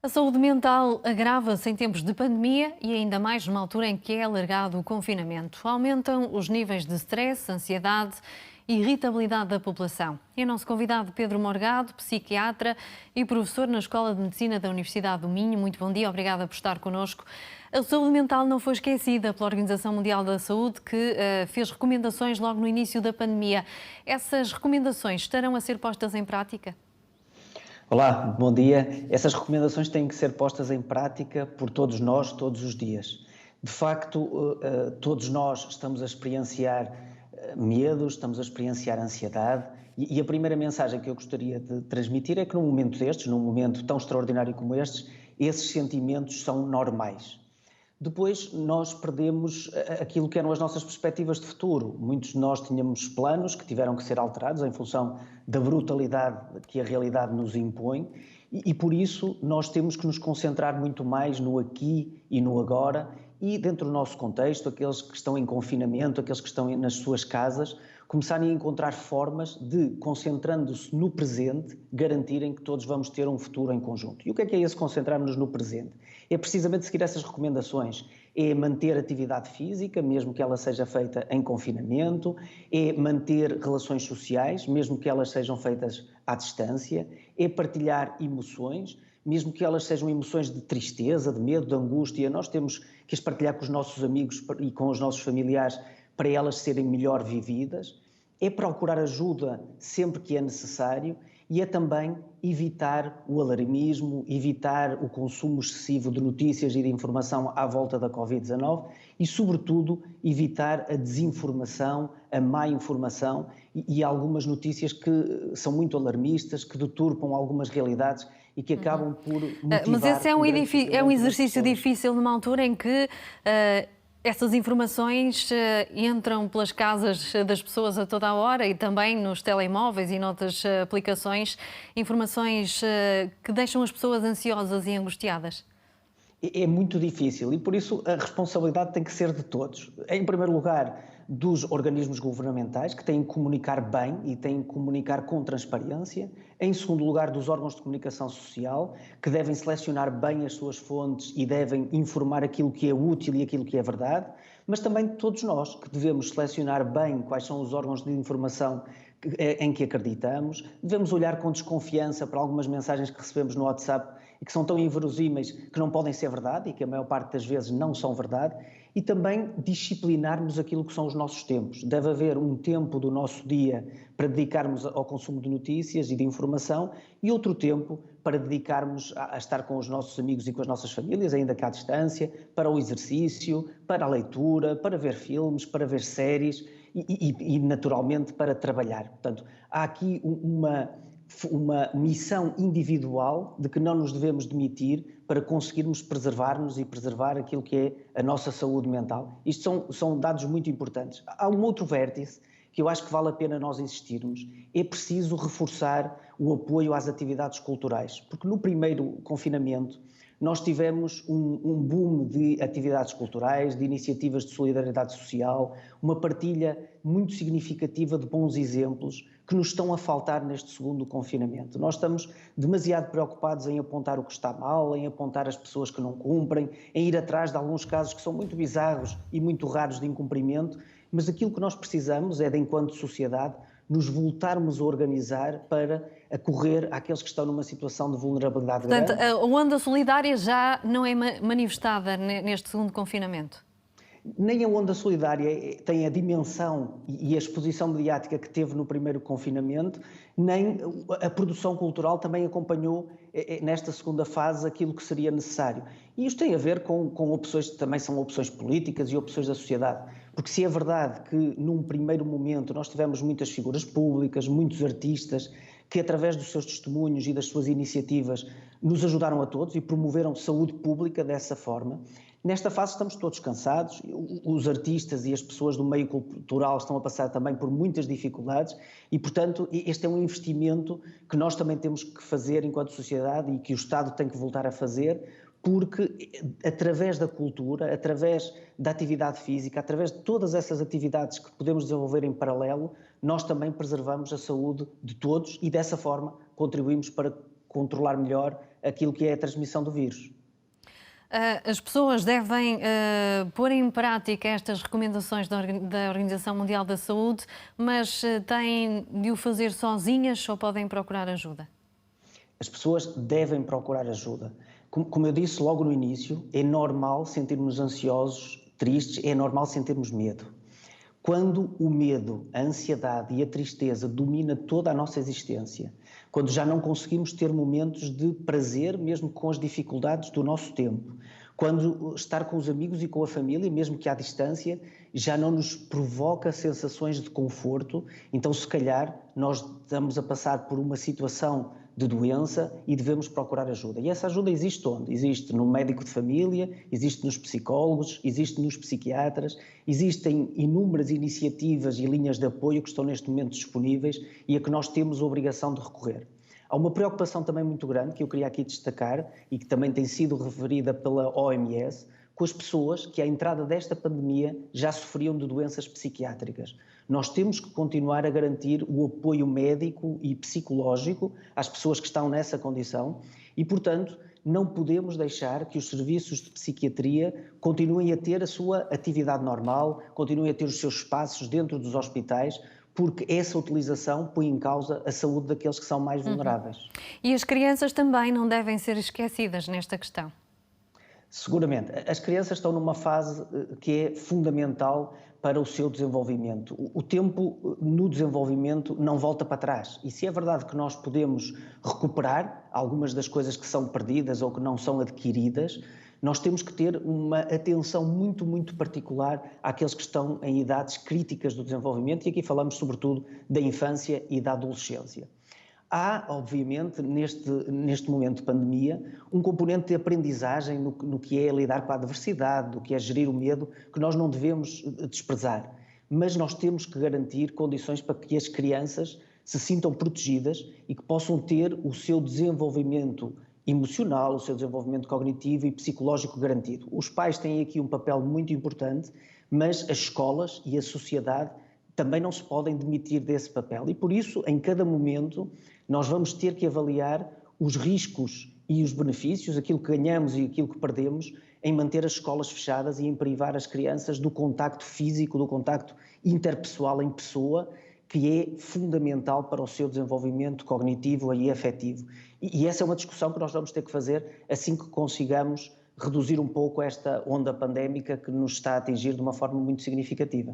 A saúde mental agrava-se em tempos de pandemia e ainda mais numa altura em que é alargado o confinamento. Aumentam os níveis de stress, ansiedade e irritabilidade da população. E o nosso convidado Pedro Morgado, psiquiatra e professor na Escola de Medicina da Universidade do Minho. Muito bom dia, obrigada por estar connosco. A saúde mental não foi esquecida pela Organização Mundial da Saúde, que fez recomendações logo no início da pandemia. Essas recomendações estarão a ser postas em prática? Olá, bom dia. Essas recomendações têm que ser postas em prática por todos nós, todos os dias. De facto, todos nós estamos a experienciar medos, estamos a experienciar ansiedade e a primeira mensagem que eu gostaria de transmitir é que num momento destes, num momento tão extraordinário como estes, esses sentimentos são normais. Depois nós perdemos aquilo que eram as nossas perspectivas de futuro. Muitos de nós tínhamos planos que tiveram que ser alterados em função da brutalidade que a realidade nos impõe e por isso nós temos que nos concentrar muito mais no aqui e no agora e dentro do nosso contexto, aqueles que estão em confinamento, aqueles que estão nas suas casas, começarem a encontrar formas de, concentrando-se no presente, garantirem que todos vamos ter um futuro em conjunto. E o que é esse concentrarmos-nos no presente? É precisamente seguir essas recomendações, é manter atividade física, mesmo que ela seja feita em confinamento, é manter relações sociais, mesmo que elas sejam feitas à distância, é partilhar emoções, mesmo que elas sejam emoções de tristeza, de medo, de angústia, nós temos que as partilhar com os nossos amigos e com os nossos familiares para elas serem melhor vividas, é procurar ajuda sempre que é necessário e é também evitar o alarmismo, evitar o consumo excessivo de notícias e de informação à volta da Covid-19 e, sobretudo, evitar a desinformação, a má informação e algumas notícias que são muito alarmistas, que deturpam algumas realidades e que acabam por motivar... Mas esse é um exercício pessoas. difícil numa altura em que essas informações entram pelas casas das pessoas a toda a hora e também nos telemóveis e noutras aplicações, informações que deixam as pessoas ansiosas e angustiadas. É muito difícil e por isso a responsabilidade tem que ser de todos. Em primeiro lugar, dos organismos governamentais, que têm que comunicar bem e têm que comunicar com transparência. Em segundo lugar, dos órgãos de comunicação social, que devem selecionar bem as suas fontes e devem informar aquilo que é útil e aquilo que é verdade. Mas também de todos nós, que devemos selecionar bem quais são os órgãos de informação em que acreditamos. Devemos olhar com desconfiança para algumas mensagens que recebemos no WhatsApp e que são tão inverosímeis que não podem ser verdade e que a maior parte das vezes não são verdade. E também disciplinarmos aquilo que são os nossos tempos. Deve haver um tempo do nosso dia para dedicarmos ao consumo de notícias e de informação e outro tempo para dedicarmos a estar com os nossos amigos e com as nossas famílias, ainda que à distância, para o exercício, para a leitura, para ver filmes, para ver séries e naturalmente para trabalhar. Portanto, há aqui uma missão individual de que não nos devemos demitir para conseguirmos preservar-nos e preservar aquilo que é a nossa saúde mental. Isto são dados muito importantes. Há um outro vértice que eu acho que vale a pena nós insistirmos. É preciso reforçar o apoio às atividades culturais, porque no primeiro confinamento nós tivemos um boom de atividades culturais, de iniciativas de solidariedade social, uma partilha muito significativa de bons exemplos que nos estão a faltar neste segundo confinamento. Nós estamos demasiado preocupados em apontar o que está mal, em apontar as pessoas que não cumprem, em ir atrás de alguns casos que são muito bizarros e muito raros de incumprimento, mas aquilo que nós precisamos é de, enquanto sociedade, nos voltarmos a organizar para acorrer àqueles que estão numa situação de vulnerabilidade Portanto, grande. a onda solidária já não é manifestada neste segundo confinamento? Nem a onda solidária tem a dimensão e a exposição mediática que teve no primeiro confinamento, nem a produção cultural também acompanhou nesta segunda fase aquilo que seria necessário. E isto tem a ver com opções que também são opções políticas e opções da sociedade. Porque se é verdade que num primeiro momento nós tivemos muitas figuras públicas, muitos artistas, que através dos seus testemunhos e das suas iniciativas nos ajudaram a todos e promoveram saúde pública dessa forma, nesta fase estamos todos cansados, os artistas e as pessoas do meio cultural estão a passar também por muitas dificuldades e, portanto, este é um investimento que nós também temos que fazer enquanto sociedade e que o Estado tem que voltar a fazer, porque através da cultura, através da atividade física, através de todas essas atividades que podemos desenvolver em paralelo, nós também preservamos a saúde de todos e dessa forma contribuímos para controlar melhor aquilo que é a transmissão do vírus. As pessoas devem pôr em prática estas recomendações da Organização Mundial da Saúde, mas têm de o fazer sozinhas ou podem procurar ajuda? As pessoas devem procurar ajuda. Como eu disse logo no início, é normal sentirmos ansiosos, tristes, é normal sentirmos medo. Quando o medo, a ansiedade e a tristeza domina toda a nossa existência, quando já não conseguimos ter momentos de prazer, mesmo com as dificuldades do nosso tempo, quando estar com os amigos e com a família, mesmo que à distância, já não nos provoca sensações de conforto, então se calhar nós estamos a passar por uma situação de doença e devemos procurar ajuda. E essa ajuda existe onde? Existe no médico de família, existe nos psicólogos, existe nos psiquiatras, existem inúmeras iniciativas e linhas de apoio que estão neste momento disponíveis e a que nós temos a obrigação de recorrer. Há uma preocupação também muito grande que eu queria aqui destacar e que também tem sido referida pela OMS, com as pessoas que à entrada desta pandemia já sofriam de doenças psiquiátricas. Nós temos que continuar a garantir o apoio médico e psicológico às pessoas que estão nessa condição e, portanto, não podemos deixar que os serviços de psiquiatria continuem a ter a sua atividade normal, continuem a ter os seus espaços dentro dos hospitais, porque essa utilização põe em causa a saúde daqueles que são mais vulneráveis. E as crianças também não devem ser esquecidas nesta questão. Seguramente. As crianças estão numa fase que é fundamental para o seu desenvolvimento. O tempo no desenvolvimento não volta para trás. E se é verdade que nós podemos recuperar algumas das coisas que são perdidas ou que não são adquiridas, nós temos que ter uma atenção muito, muito particular àqueles que estão em idades críticas do desenvolvimento, e aqui falamos sobretudo da infância e da adolescência. Há, obviamente, neste momento de pandemia, um componente de aprendizagem no que é lidar com a adversidade, do que é gerir o medo, que nós não devemos desprezar. Mas nós temos que garantir condições para que as crianças se sintam protegidas e que possam ter o seu desenvolvimento emocional, o seu desenvolvimento cognitivo e psicológico garantido. Os pais têm aqui um papel muito importante, mas as escolas e a sociedade também não se podem demitir desse papel. E por isso, em cada momento, nós vamos ter que avaliar os riscos e os benefícios, aquilo que ganhamos e aquilo que perdemos, em manter as escolas fechadas e em privar as crianças do contacto físico, do contacto interpessoal em pessoa, que é fundamental para o seu desenvolvimento cognitivo e afetivo. E essa é uma discussão que nós vamos ter que fazer assim que consigamos reduzir um pouco esta onda pandémica que nos está a atingir de uma forma muito significativa.